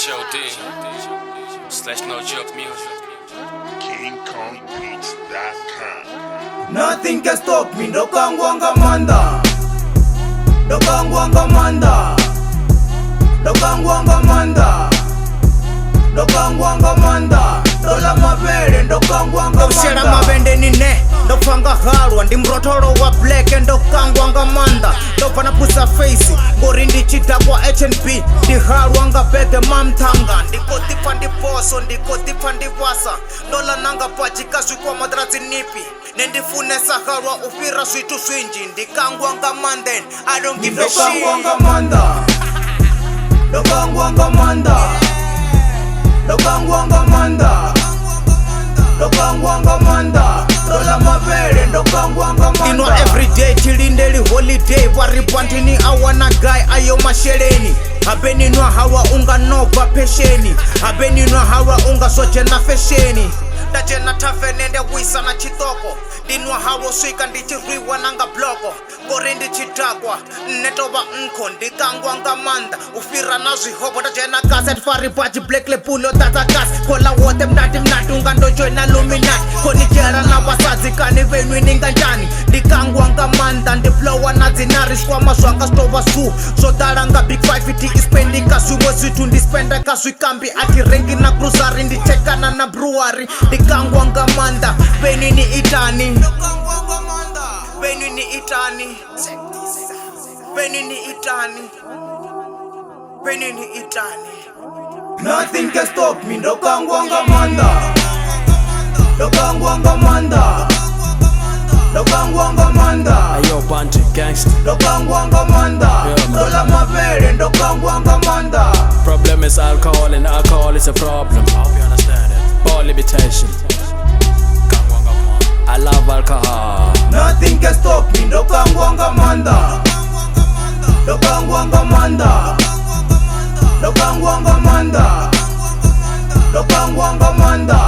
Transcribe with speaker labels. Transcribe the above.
Speaker 1: HOD/NoJokeMusic.
Speaker 2: KingKongBeats.com.
Speaker 3: Nothing can stop me, ndokangwanga manda, ndokangwanga manda, ndokangwanga manda, ndokangwanga manda, ndola mavele ndokangwanga
Speaker 4: Shera
Speaker 3: manda.
Speaker 4: mavende nine ndopanga halwa ndi mrotolo wa black ndokangwanga manda ndopana pusa face ngori ndichita kwa HNB ndihalwa nga bete mamthanga ndikotipa ndiposo ndikotipa ndivasa ndola nanga pachika zwikwa madrazi nipi nendifunesa halwa ufira switu swinji ndikangwanga manden I don't give a shit.
Speaker 3: Ndokangwanga manda, ndokangwanga manda, ndokangwanga manda, ndokangwanga manda, ndola mavele ndokangwanga manda.
Speaker 4: Ino everyday chilindeli holiday varipantini awana guy ayo masheleni abeninwa hawa unga nova pesheni abeninwa hawa unga sojena fesheni ndajena tafenende wisa na chitoko ndinwa hawo swika ndichirwiwa nanga bloko ngori ndichidakwa netova nkho ndikangwanga manda ufira na zvihopo ndajena kasi atifaripachi black lepulo tatakasi kola wote mnati unga ndojoina luminati konijera na vasadzi kani venwi ninganjani ndikangwanga manda ndiplowa na dzinariswa mazvanga stova su zvodala nga big 5 iti ispendika zvimwe zvithu ndispendeka zvikambi ati rengi na cruzari ndichekana na brewery ndikangwanga manda venini itani venini itani venini itani venini itani.
Speaker 3: Nothing can stop me, ndokangwanga manda, ndokangwanga manda, ndokangwanga manda,
Speaker 5: Ayo Bunty gangster.
Speaker 3: ndokangwanga manda, ndola mavele ndokangwanga manda.
Speaker 5: Problem is alcohol and alcohol is a problem. I hope you understand it. Poor limitation. I love alcohol.
Speaker 3: Nothing can stop me, ndokangwanga manda, ndokangwanga manda, ndokangwanga manda, ndokangwanga manda,